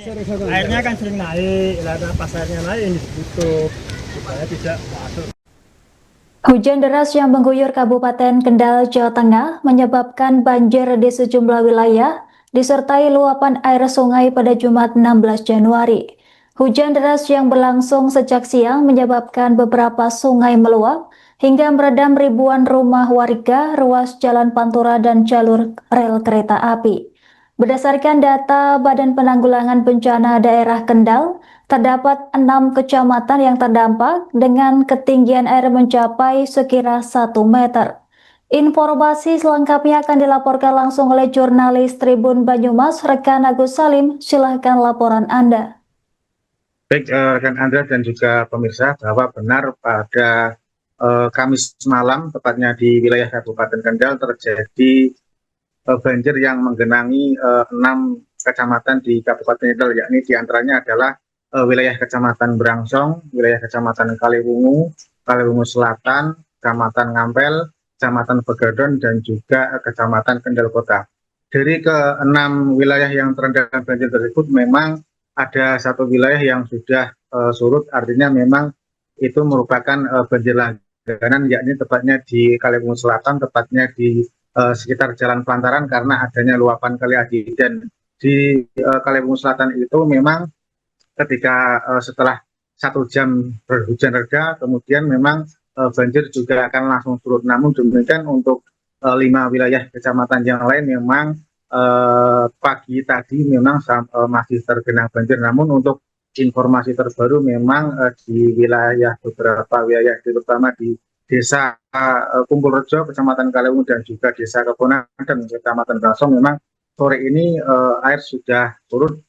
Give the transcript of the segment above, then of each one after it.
Airnya kan sering naik, karena pas airnya naik ini ditutup supaya tidak masuk. Hujan deras yang mengguyur Kabupaten Kendal, Jawa Tengah menyebabkan banjir di sejumlah wilayah, disertai luapan air sungai pada Jumat 16 Januari. Hujan deras yang berlangsung sejak siang menyebabkan beberapa sungai meluap hingga merendam ribuan rumah warga, ruas jalan pantura dan jalur rel kereta api. Berdasarkan data Badan Penanggulangan Bencana Daerah Kendal, terdapat 6 kecamatan yang terdampak dengan ketinggian air mencapai sekira 1 meter. Informasi selengkapnya akan dilaporkan langsung oleh jurnalis Tribun Banyumas, rekan Agus Salim. Silahkan laporan Anda. Baik, rekan Andra dan juga pemirsa, bahwa benar pada Kamis malam, tepatnya di wilayah Kabupaten Kendal, terjadi banjir yang menggenangi 6 kecamatan di Kabupaten Kendal, yakni diantaranya adalah wilayah Kecamatan Brangsong, wilayah Kecamatan Kaliwungu, Kaliwungu Selatan, Kecamatan Ngampel, Kecamatan Begadon, dan juga Kecamatan Kendal Kota. Dari ke-6 wilayah yang terendam banjir tersebut, memang ada satu wilayah yang sudah surut, artinya memang itu merupakan banjir langganan, yakni tepatnya di Kaliwungu Selatan, tepatnya di sekitar Jalan Pelantaran, karena adanya luapan Kali Adi. Dan di Kaliwungu Selatan itu memang ketika setelah 1 jam berhujan reda, kemudian memang banjir juga akan langsung surut. Namun demikian untuk 5 wilayah kecamatan yang lain memang pagi tadi memang masih tergenang banjir. Namun untuk informasi terbaru memang di wilayah beberapa wilayah, terutama di Desa Kumpul Rejo, Kecamatan Kaliwungu, dan juga Desa Kebonaden, Kecamatan Brangsong, memang sore ini air sudah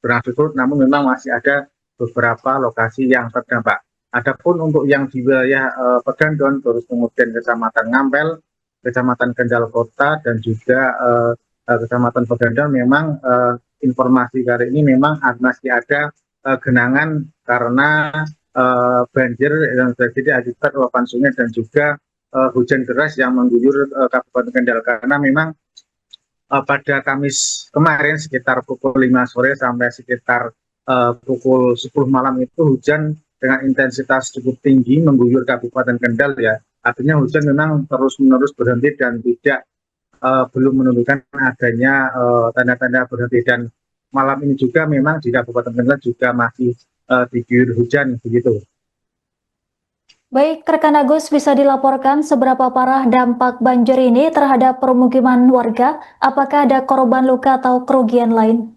berangsur surut, namun memang masih ada beberapa lokasi yang terdampak. Adapun untuk yang di wilayah Pegandon, terus kemudian Kecamatan Ngampel, Kecamatan Kendal Kota, dan juga Kecamatan Pegandon, memang informasi kali ini memang masih ada genangan karena banjir yang terjadi akibat luapan sungai dan juga hujan deras yang mengguyur Kabupaten Kendal. Karena memang pada Kamis kemarin sekitar pukul 5 sore sampai sekitar pukul 10 malam itu hujan dengan intensitas cukup tinggi mengguyur Kabupaten Kendal, ya. Artinya hujan memang terus-menerus berhenti dan belum menunjukkan adanya tanda-tanda berhenti. Dan malam ini juga memang di Kabupaten Kendal juga masih diguyur hujan, begitu. Baik, rekan Agus, bisa dilaporkan seberapa parah dampak banjir ini terhadap permukiman warga? Apakah ada korban luka atau kerugian lain?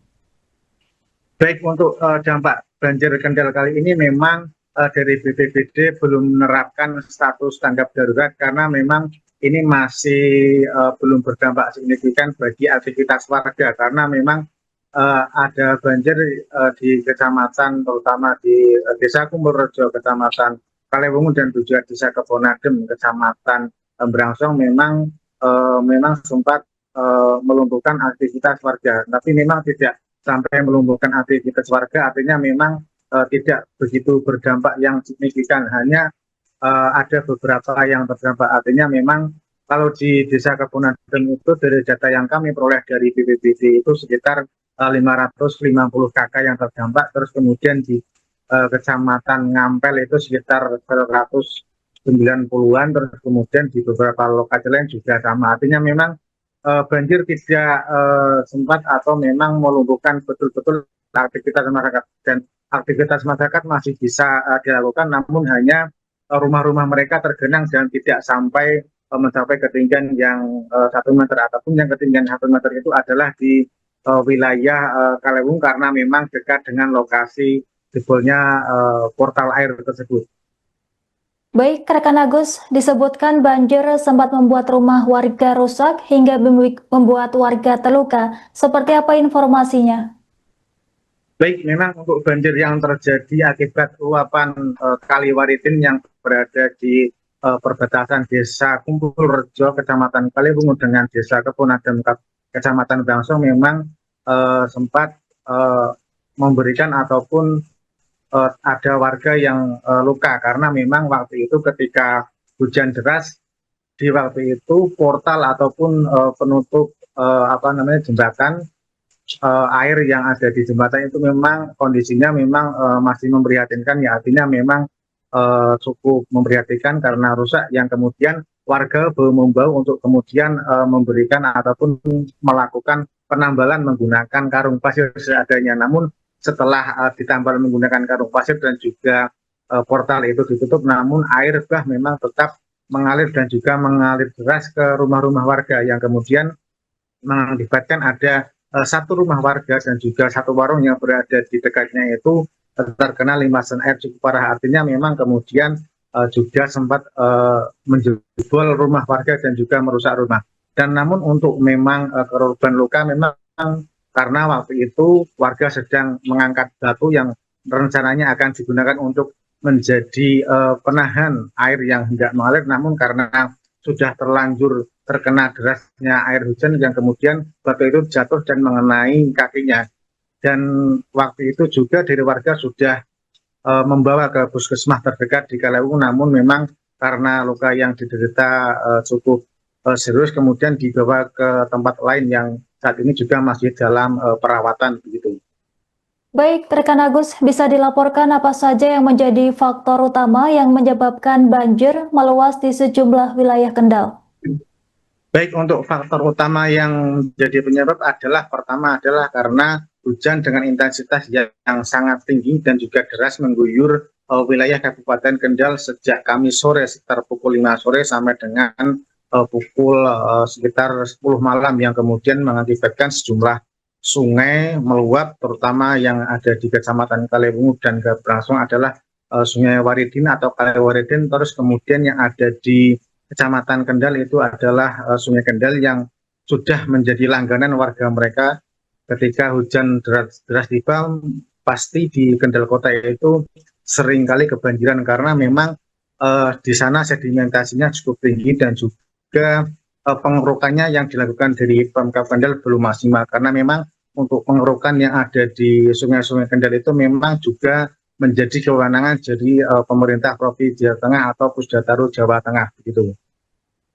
Baik, untuk dampak banjir Kendal kali ini memang dari BPBD belum menerapkan status tanggap darurat karena memang ini masih belum berdampak signifikan bagi aktivitas warga, karena memang ada banjir di kecamatan, terutama di Desa Kumpul Rejo, Kecamatan Kaliwungu, dan juga Desa Kebonaden, Kecamatan Brangsong, memang sempat melumpuhkan aktivitas warga, tapi memang tidak sampai melumpuhkan aktivitas warga, artinya memang tidak begitu berdampak yang signifikan, hanya ada beberapa yang terdampak. Artinya memang kalau di Desa Kebonaden itu dari data yang kami peroleh dari BPBD itu sekitar 550 KK yang terdampak, terus kemudian di Kecamatan Ngampel itu sekitar 190-an, terus kemudian di beberapa lokasi lain juga sama. Artinya memang banjir tidak sempat atau memang melumpuhkan betul-betul aktivitas masyarakat, dan aktivitas masyarakat masih bisa dilakukan, namun hanya rumah-rumah mereka tergenang dan tidak sampai mencapai ketinggian yang 1 meter, ataupun yang ketinggian 1 meter itu adalah di wilayah Kaliwungu, karena memang dekat dengan lokasi jebolnya portal air tersebut. Baik, rekan Agus, disebutkan banjir sempat membuat rumah warga rusak hingga membuat warga terluka. Seperti apa informasinya? Baik, memang untuk banjir yang terjadi akibat luapan Kali Waritin yang berada di perbatasan Desa Kumpul Rejo, Kecamatan Kaliwungu, dengan Desa Kebonaden, Kecamatan Brangsong, memang sempat memberikan ataupun ada warga yang luka, karena memang waktu itu ketika hujan deras, di waktu itu portal ataupun penutup jembatan air yang ada di jembatan itu memang kondisinya memang masih memprihatinkan, ya artinya memang cukup memprihatinkan karena rusak, yang kemudian warga membawa untuk kemudian memberikan ataupun melakukan penambalan menggunakan karung pasir seadanya. Namun setelah ditambal menggunakan karung pasir dan juga portal itu ditutup, namun air bah memang tetap mengalir dan juga mengalir deras ke rumah-rumah warga, yang kemudian mengakibatkan ada satu rumah warga dan juga satu warung yang berada di dekatnya itu terkena limpasan air cukup parah. Artinya memang kemudian juga sempat menjebol rumah warga dan juga merusak rumah. Dan namun untuk memang korban luka memang karena waktu itu warga sedang mengangkat batu yang rencananya akan digunakan untuk menjadi penahan air yang hendak mengalir, namun karena sudah terlanjur terkena derasnya air hujan yang kemudian batu itu jatuh dan mengenai kakinya. Dan waktu itu juga dari warga sudah membawa ke puskesmas terdekat di Kalewu, namun memang karena luka yang diderita cukup serius, kemudian dibawa ke tempat lain yang saat ini juga masih dalam perawatan begitu. Baik, rekan Agus, bisa dilaporkan apa saja yang menjadi faktor utama yang menyebabkan banjir meluas di sejumlah wilayah Kendal? Baik, untuk faktor utama yang jadi penyebab adalah pertama adalah karena hujan dengan intensitas yang sangat tinggi dan juga deras mengguyur wilayah Kabupaten Kendal sejak Kamis sore sekitar pukul 5 sore sampai dengan pukul sekitar 10 malam, yang kemudian mengakibatkan sejumlah sungai meluap, terutama yang ada di Kecamatan Kalewu dan berlangsung adalah Sungai Waridin atau Kalewaridin. Terus kemudian yang ada di Kecamatan Kendal itu adalah Sungai Kendal yang sudah menjadi langganan warga mereka ketika hujan deras tiba. Pasti di Kendal Kota itu seringkali kebanjiran karena memang di sana sedimentasinya cukup tinggi dan juga pengerukannya yang dilakukan dari Pemkab Kendal belum maksimal, karena memang untuk pengerukan yang ada di sungai-sungai Kendal itu memang juga menjadi kewenangan dari pemerintah Provinsi Jawa Tengah atau Pusdataru Jawa Tengah begitu.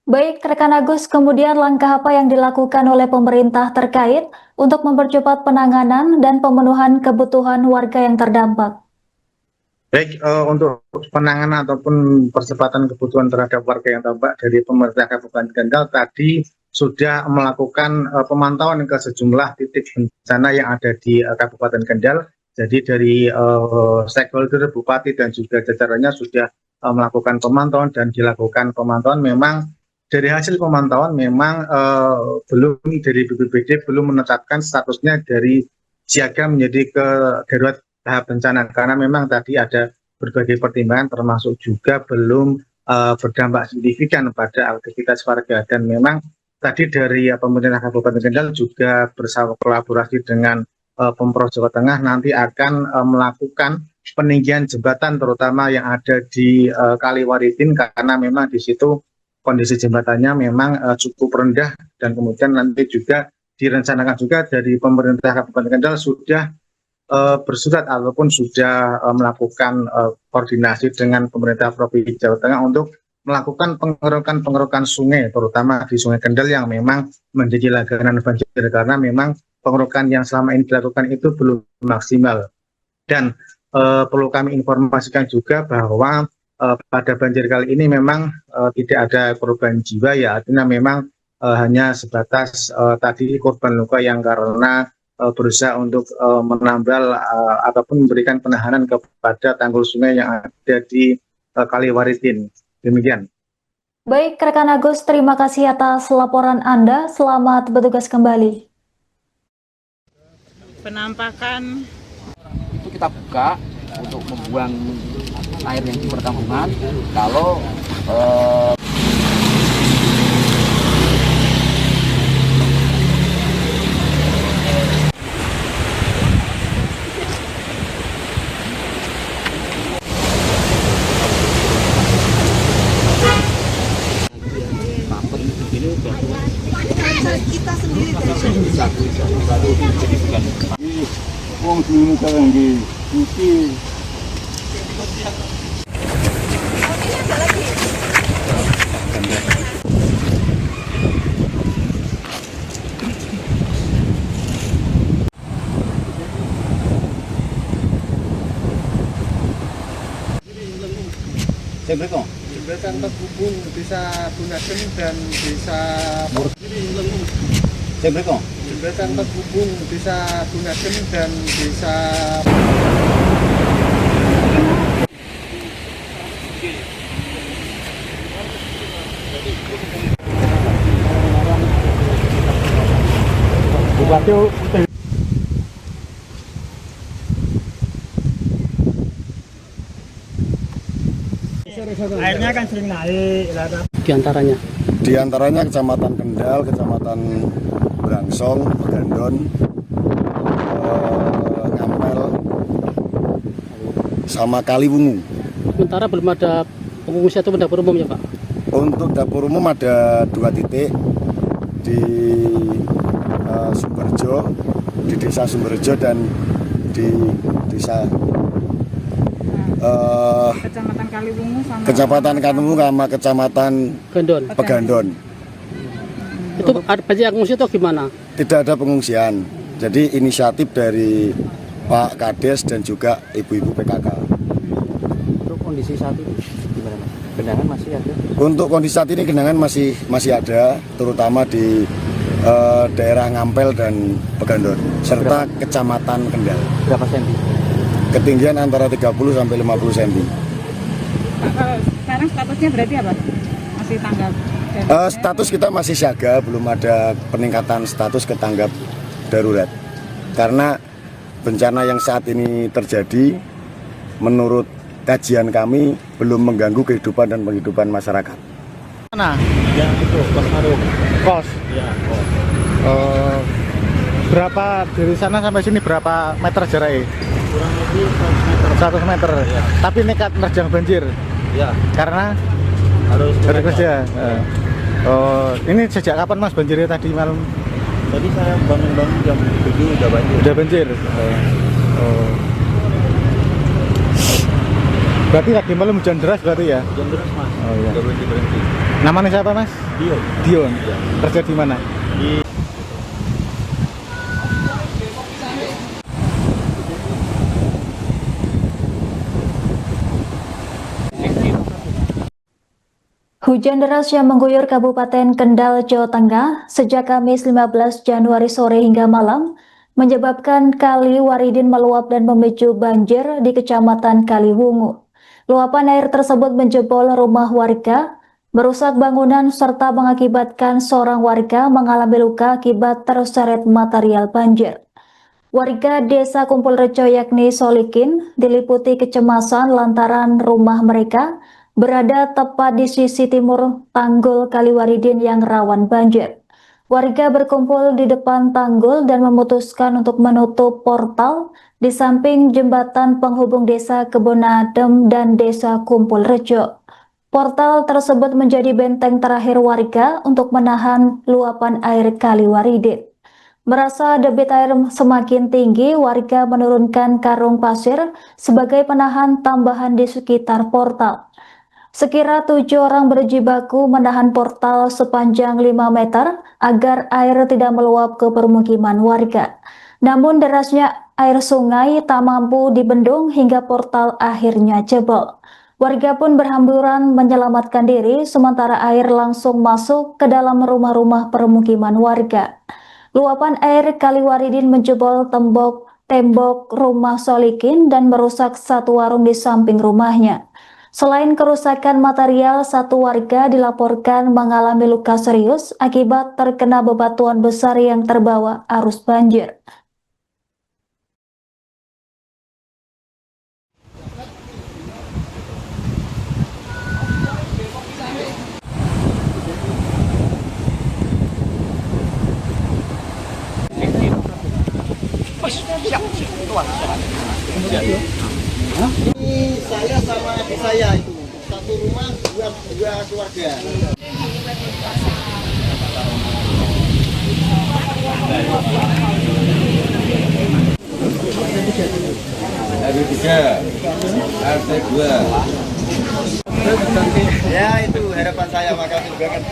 Baik, rekan Agus, kemudian langkah apa yang dilakukan oleh pemerintah terkait untuk mempercepat penanganan dan pemenuhan kebutuhan warga yang terdampak? Baik, untuk penanganan ataupun percepatan kebutuhan terhadap warga yang terdampak dari pemerintah Kabupaten Kendal tadi sudah melakukan pemantauan ke sejumlah titik bencana yang ada di Kabupaten Kendal. Jadi dari stakeholder, bupati dan juga jajarannya sudah melakukan pemantauan, dan dilakukan pemantauan. Memang dari hasil pemantauan memang belum dari BPBD belum menetapkan statusnya dari siaga menjadi ke darurat tahap bencana, karena memang tadi ada berbagai pertimbangan termasuk juga belum berdampak signifikan pada aktivitas warga. Dan memang tadi dari pemerintah Kabupaten Kendal juga bersama kolaborasi dengan Pemprov Jawa Tengah nanti akan melakukan peninggian jembatan terutama yang ada di Kaliwaridin, karena memang di situ kondisi jembatannya memang cukup rendah, dan kemudian nanti juga direncanakan juga dari pemerintah Kabupaten Kendal sudah bersurat ataupun sudah melakukan koordinasi dengan pemerintah Provinsi Jawa Tengah untuk melakukan pengerukan sungai, terutama di Sungai Kendal yang memang menjadi langganan banjir, karena memang pengerukan yang selama ini dilakukan itu belum maksimal. Dan perlu kami informasikan juga bahwa pada banjir kali ini memang tidak ada korban jiwa, ya artinya memang hanya sebatas tadi korban luka yang karena berusaha untuk menambal ataupun memberikan penahanan kepada tanggul sungai yang ada di Kaliwaridin. Demikian. Baik, rekan Agus, terima kasih atas laporan Anda. Selamat bertugas kembali. Penampakan itu kita buka untuk membuang air yang di perkampungan. Kalau kita sendiri wong dulu kan nggih iki Jembatan penghubung Desa Bunaken dan Desa Jembatan penghubung Desa Bunaken dan Desa Airnya kan sering naik Di antaranya Kecamatan Kendal, Kecamatan Brangsong, Pegandon, Ngampel, sama Kaliwungu. Sementara belum ada pengungsi atau dapur umum ya Pak? Untuk dapur umum ada 2 titik di Sumberjo, di Desa Sumberjo dan di Desa Kecamatan Kaliwungu sama Kecamatan Kaliwungu sama Kecamatan Pegandon. Itu ada banyak pengungsi atau gimana? Tidak ada pengungsian. Jadi inisiatif dari Pak Kades dan juga ibu-ibu PKK. Untuk kondisi saat ini gimana Mas? Genangan masih ada? Untuk kondisi saat ini genangan masih ada, terutama di daerah Ngampel dan Pegandon serta Kecamatan Kendal. Berapa senti? Ketinggian antara 30 sampai 50 cm. Sekarang statusnya berarti apa? Masih tanggap? Status kita masih siaga, belum ada peningkatan status ke tanggap darurat. Karena bencana yang saat ini terjadi, menurut kajian kami, belum mengganggu kehidupan dan penghidupan masyarakat. mana? Yang itu kos Maruf. Kos. Ya, kos. Berapa dari sana sampai sini berapa meter jaraknya? Kurang lebih 100 meter. 100 meter. Ya. Tapi nekat nerjang banjir. Ya. Karena Harus kerja. Oh, ini sejak kapan Mas banjirnya tadi malam? Tadi saya bangun-bangun jam 7 udah banjir. Udah banjir. Oh. Berarti tadi malam hujan deras berarti ya? Hujan deras Mas. Oh iya. Udah berhenti. Namanya siapa Mas? Dio. Dion. Ya. Kerja di mana? Di Hujan deras yang mengguyur Kabupaten Kendal, Jawa Tengah sejak Kamis 15 Januari sore hingga malam menyebabkan Kali Waridin meluap dan memicu banjir di Kecamatan Kaliwungu. Luapan air tersebut menjebol rumah warga, merusak bangunan serta mengakibatkan seorang warga mengalami luka akibat terseret material banjir. Warga Desa Kumpul Rejo yakni Solikin diliputi kecemasan lantaran rumah mereka berada tepat di sisi timur tanggul Kali Waridin yang rawan banjir. Warga berkumpul di depan tanggul dan memutuskan untuk menutup portal di samping jembatan penghubung Desa Kebonadem dan Desa Kumpul Rejo. Portal tersebut menjadi benteng terakhir warga untuk menahan luapan air Kali Waridin. Merasa debit air semakin tinggi, warga menurunkan karung pasir sebagai penahan tambahan di sekitar portal. Sekira 7 orang berjibaku menahan portal sepanjang 5 meter agar air tidak meluap ke permukiman warga. Namun derasnya air sungai tak mampu dibendung hingga portal akhirnya jebol. Warga pun berhamburan menyelamatkan diri sementara air langsung masuk ke dalam rumah-rumah permukiman warga. Luapan air Kali Waridin menjebol tembok rumah Solikin dan merusak satu warung di samping rumahnya. Selain kerusakan material, satu warga dilaporkan mengalami luka serius akibat terkena bebatuan besar yang terbawa arus banjir. Ini saya sama adik saya itu satu rumah dua keluarga. RT3, RT2. Ya itu harapan saya, makasih banget.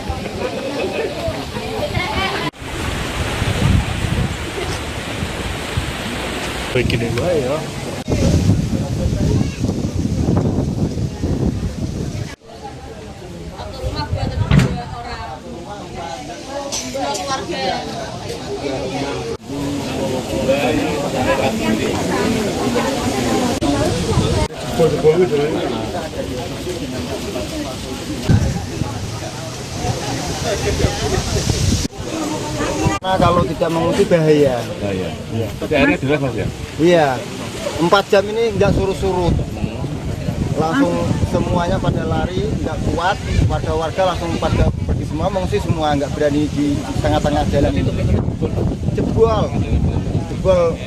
Begini ya. Nah, kalau tidak mengungsi bahaya. Airnya deras Mas ya? Iya, 4 jam ini nggak surut-surut. Langsung semuanya pada lari, nggak kuat. Warga-warga langsung pada pergi semua, mengungsi semua, nggak berani di tengah-tengah jalan ini. Jebol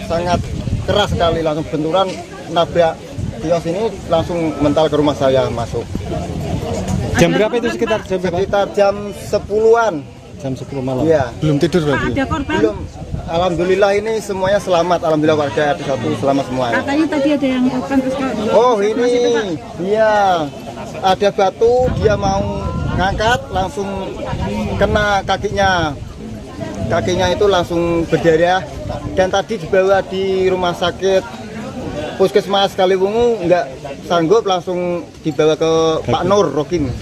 sangat keras sekali, langsung benturan nabrak kios ini, langsung mental ke rumah saya masuk. Jam berapa itu sekitar jam berapa? Sekitar jam 10-an. Jam 10 malam. Iya. Belum tidur berarti. Ada korban? Belum. Alhamdulillah ini semuanya selamat. Alhamdulillah warga RT 1 selamat semua. Katanya tadi ada yang korban terus kalau Oh ini, iya. Ada batu, dia mau ngangkat, langsung kena kakinya. Kakinya itu langsung berdarah. Dan tadi dibawa di rumah sakit Puskesmas Kaliwungu, nggak sanggup, langsung dibawa ke Pak Nur Rokim.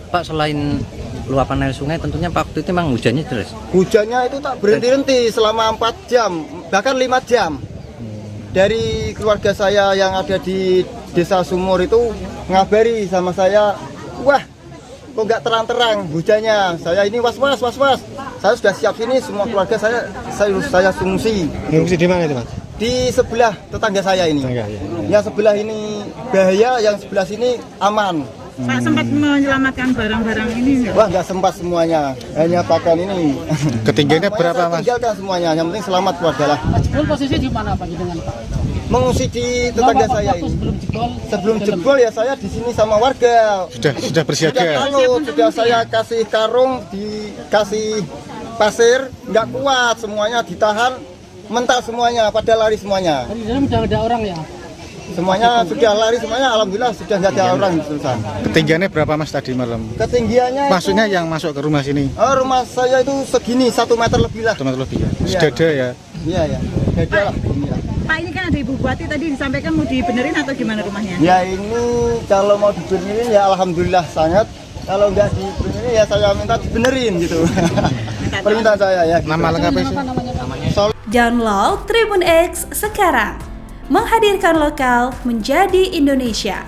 Pak selain luapan air sungai, tentunya Pak waktu itu memang hujannya deras. Hujannya itu tak berhenti-henti selama 4 jam, bahkan 5 jam. Dari keluarga saya yang ada di Desa Sumur itu ngabari sama saya, wah kok nggak terang-terang hujannya. Saya ini was-was. Saya sudah siap sini, semua keluarga saya mengungsi. Mengungsi di mana itu Mas? Di sebelah tetangga saya ini. Yang sebelah ini bahaya, yang sebelah sini aman. Pak sempat menyelamatkan barang-barang ini. Wah nggak sempat semuanya, hanya pakaian ini. Ketinggiannya berapa Mas? Tinggalkan semuanya, yang penting selamat keluarga lah. Jebol posisi di mana Pak dengan Pak? Mengungsi di tetangga saya ini. Sebelum jebol ya saya di sini sama warga. Sudah bersiaga. Sudah saya kasih karung, dikasih pasir, nggak kuat, semuanya ditahan, mental semuanya, pada lari semuanya. Di dalam sudah ada orang ya? Semuanya sudah lari semuanya, alhamdulillah sudah nggak ada orang di sana. Ketinggiannya berapa Mas tadi malam? Ketinggiannya Maksudnya yang masuk ke rumah sini? Oh, rumah saya itu segini, 1 meter lebih lah. 1 meter lebih ya? Iya. Sedada ya? Iya. Dada lah. Inilah. Pak ini kan ada Ibu Bupati tadi disampaikan mau dibenerin atau gimana rumahnya? Ya ini kalau mau dibenerin ya alhamdulillah sangat. Kalau nggak dibenerin ya saya minta dibenerin gitu. Permintaan saya ya. Gitu. Nama lengkapnya sih? Download Tribun X sekarang. Menghadirkan lokal menjadi Indonesia.